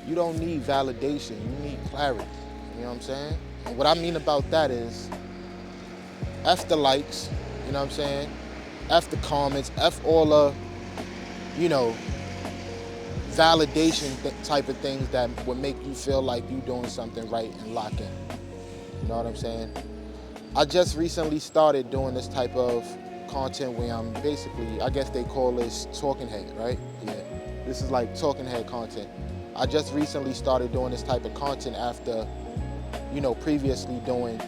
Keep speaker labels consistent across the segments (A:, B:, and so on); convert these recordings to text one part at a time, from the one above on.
A: you don't need validation, you need clarity. You know what I'm saying? And what I mean about that is F the likes, you know what I'm saying? F the comments, F all the, you know, validation type of things that would make you feel like you doing something right and lock in. You know what I'm saying? I just recently started doing this type of content where I'm basically, I guess they call this talking head, right? Yeah. This is like talking head content. I just recently started doing this type of content after, previously doing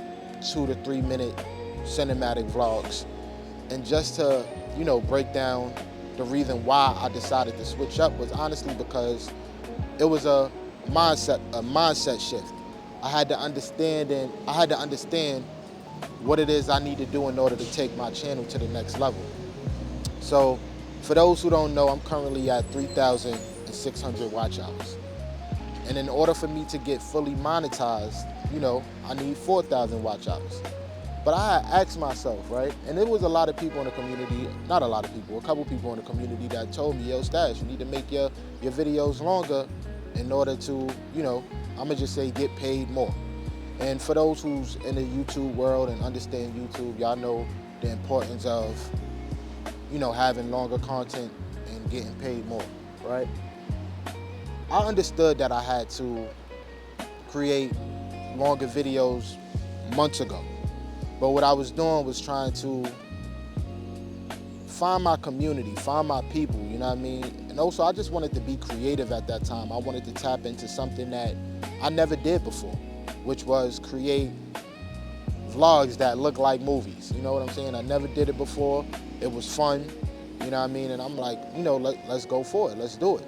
A: 2 to 3 minute cinematic vlogs. And just to, break down the reason why I decided to switch up was honestly because it was a mindset shift. I had to understand what it is I need to do in order to take my channel to the next level. So for those who don't know, I'm currently at 3,600 watch hours. And in order for me to get fully monetized, I need 4,000 watch hours. But I had asked myself, right? And there was a lot of people in the community, not a lot of people, a couple people in the community that told me, yo, Stash, you need to make your videos longer in order to, I'm gonna just say get paid more. And for those who's in the YouTube world and understand YouTube, y'all know the importance of, having longer content and getting paid more, right? I understood that I had to create longer videos months ago. But what I was doing was trying to find my community, find my people, you know what I mean? And also I just wanted to be creative at that time. I wanted to tap into something that I never did before, which was create vlogs that look like movies. You know what I'm saying? I never did it before. It was fun, you know what I mean? And I'm like, let's go for it, let's do it.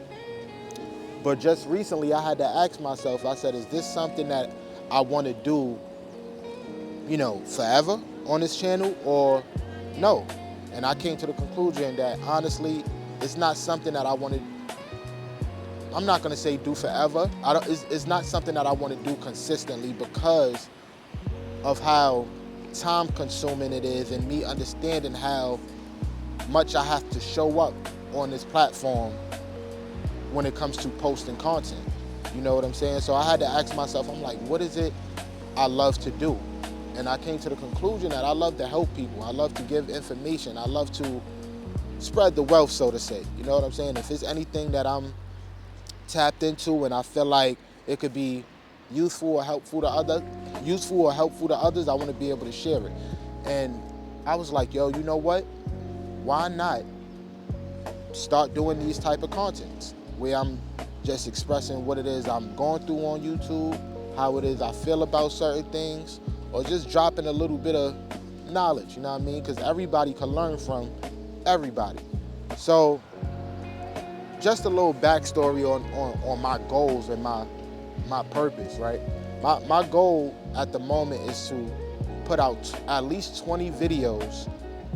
A: But just recently I had to ask myself, I said, is this something that I want to do, forever on this channel or no? And I came to the conclusion that honestly, it's not something that I want to, I'm not going to say do forever. It's not something that I want to do consistently because of how time consuming it is and me understanding how much I have to show up on this platform when it comes to posting content. You know what I'm saying? So I had to ask myself, I'm like, what is it I love to do? And I came to the conclusion that I love to help people. I love to give information. I love to spread the wealth, so to say. You know what I'm saying? If it's anything that I'm tapped into and I feel like it could be useful or helpful to others, I want to be able to share it. And I was like, yo, you know what? Why not start doing these type of contents where I'm just expressing what it is I'm going through on YouTube, how it is I feel about certain things, or just dropping a little bit of knowledge, you know what I mean? Because everybody can learn from everybody. So just a little backstory on my goals and my purpose, right? My goal at the moment is to put out at least 20 videos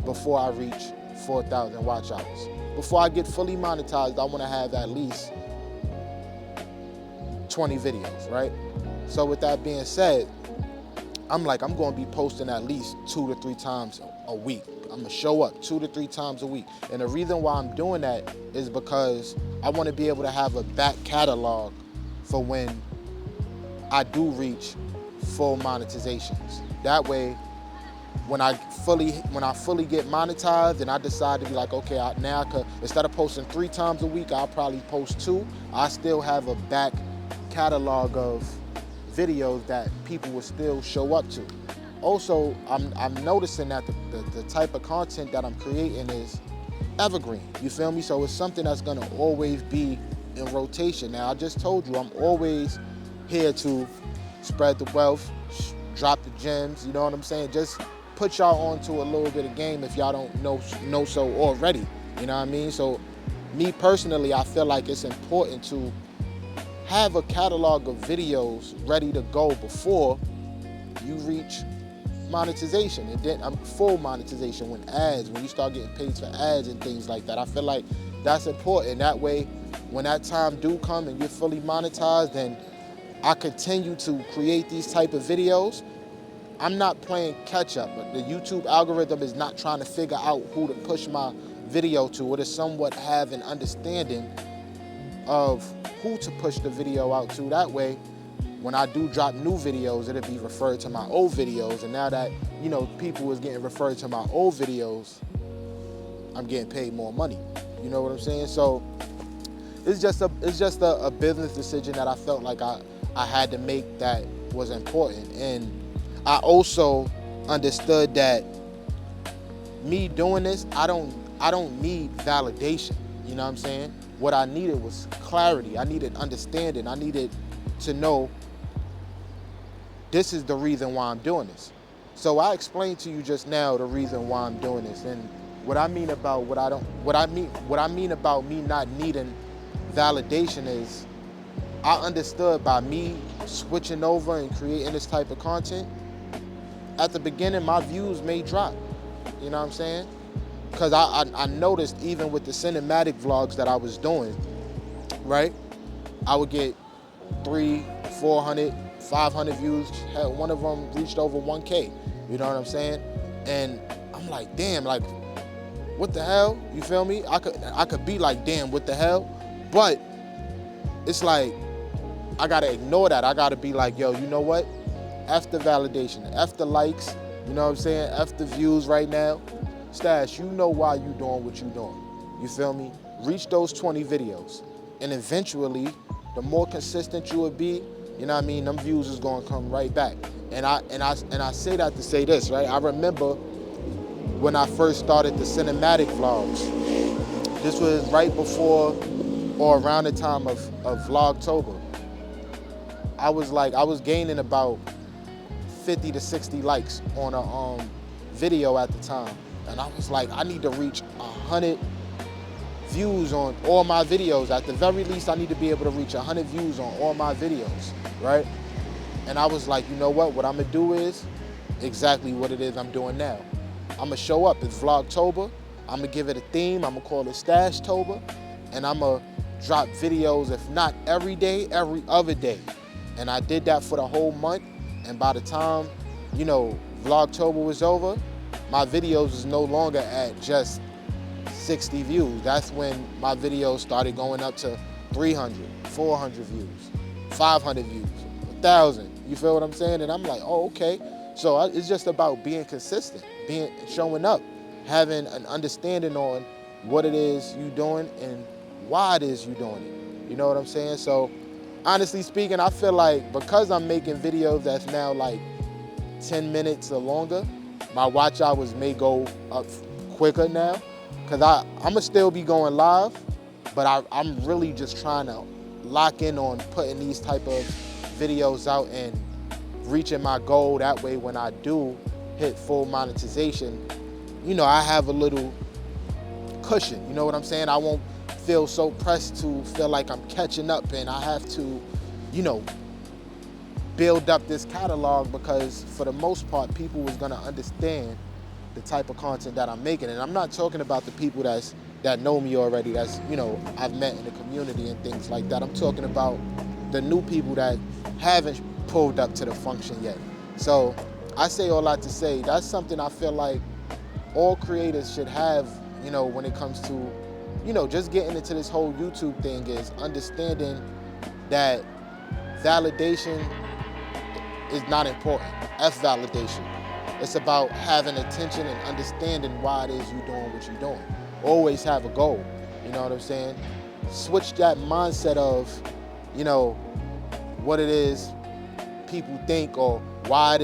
A: before I reach 4,000 watch hours. Before I get fully monetized, I want to have at least 20 videos, right? So with that being said, I'm going to be posting at least 2 to 3 times a week. I'm going to show up 2 to 3 times a week. And the reason why I'm doing that is because I want to be able to have a back catalog for when I do reach full monetizations. That way, when I fully get monetized and I decide to be like, okay, now I could, instead of posting 3 times a week, I'll probably post 2. I still have a back catalog of videos that people will still show up to. Also, I'm noticing that the type of content that I'm creating is evergreen, you feel me? So it's something that's gonna always be in rotation. Now, I just told you, I'm always here to spread the wealth, drop the gems, you know what I'm saying? Just put y'all onto a little bit of game if y'all don't know so already, you know what I mean? So me personally, I feel like it's important to have a catalog of videos ready to go before you reach monetization, and then full monetization when you start getting paid for ads and things like that. I feel like that's important. That way, when that time do come and you're fully monetized and I continue to create these type of videos, I'm not playing catch up. But the YouTube algorithm is not trying to figure out who to push my video to, or to somewhat have an understanding of who to push the video out to. That way, when I do drop new videos, it'll be referred to my old videos. And now that, you know, people is getting referred to my old videos, I'm getting paid more money. You know what I'm saying? So it's just a business decision that I felt like I had to make that was important. And I also understood that me doing this, I don't need validation. You know what I'm saying? What I needed was clarity. I needed understanding. I needed to know this is the reason why I'm doing this. So I explained to you just now the reason why I'm doing this. And what I mean about what I mean about me not needing validation is I understood by me switching over and creating this type of content, at the beginning my views may drop. You know what I'm saying? Because I noticed even with the cinematic vlogs that I was doing, right? I would get 300, 400, 500 views. Hell, one of them reached over 1K. You know what I'm saying? And I'm like, damn, like, what the hell? You feel me? I could be like, damn, what the hell? But it's like, I gotta ignore that. I gotta be like, yo, you know what? F the validation, F the likes, you know what I'm saying? F the views right now. Stash, you know why you doing what you doing. You feel me? Reach those 20 videos. And eventually, the more consistent you will be, you know what I mean, them views is gonna come right back. And I say that to say this, right? I remember when I first started the cinematic vlogs. This was right before or around the time of Vlogtober. I was gaining about 50 to 60 likes on a video at the time. And I was like, I need to reach 100 views on all my videos. At the very least, I need to be able to reach 100 views on all my videos, right? And I was like, you know what I'm gonna do is exactly what it is I'm doing now. I'm gonna show up, it's Vlogtober. I'm gonna give it a theme, I'm gonna call it Stashtober. And I'm gonna drop videos, if not every day, every other day. And I did that for the whole month. And by the time, you know, Vlogtober was over, my videos was no longer at just 60 views. That's when my videos started going up to 300, 400 views, 500 views, 1,000. You feel what I'm saying? And I'm like, oh, okay. So it's just about being consistent, showing up, having an understanding on what it is you doing and why it is you doing it. You know what I'm saying? So honestly speaking, I feel like because I'm making videos that's now like 10 minutes or longer, my watch hours may go up quicker now, because I'm gonna still be going live, but I'm really just trying to lock in on putting these type of videos out and reaching my goal. That way when I do hit full monetization, you know, I have a little cushion, you know what I'm saying? I won't feel so pressed to feel like I'm catching up and I have to, you know, build up this catalog, because for the most part, people was gonna understand the type of content that I'm making. And I'm not talking about the people that know me already, that's, you know, I've met in the community and things like that. I'm talking about the new people that haven't pulled up to the function yet. So I say all that to say, that's something I feel like all creators should have, you know, when it comes to, you know, just getting into this whole YouTube thing, is understanding that validation is not important. F validation. It's about having attention and understanding why it is you're doing what you're doing. Always have a goal, you know what I'm saying? Switch that mindset of, you know, what it is people think or why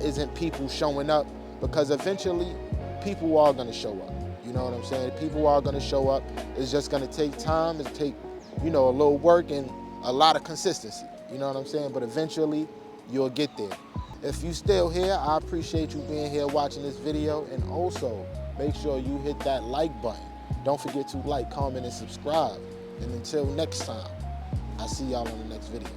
A: isn't people showing up, because eventually people are gonna show up. You know what I'm saying? People are gonna show up. It's just gonna take time, it's take, you know, a little work and a lot of consistency. You know what I'm saying? But eventually you'll get there. If you're still here, I appreciate you being here watching this video, and also make sure you hit that like button. Don't forget to like, comment, and subscribe. And until next time, I'll see y'all on the next video.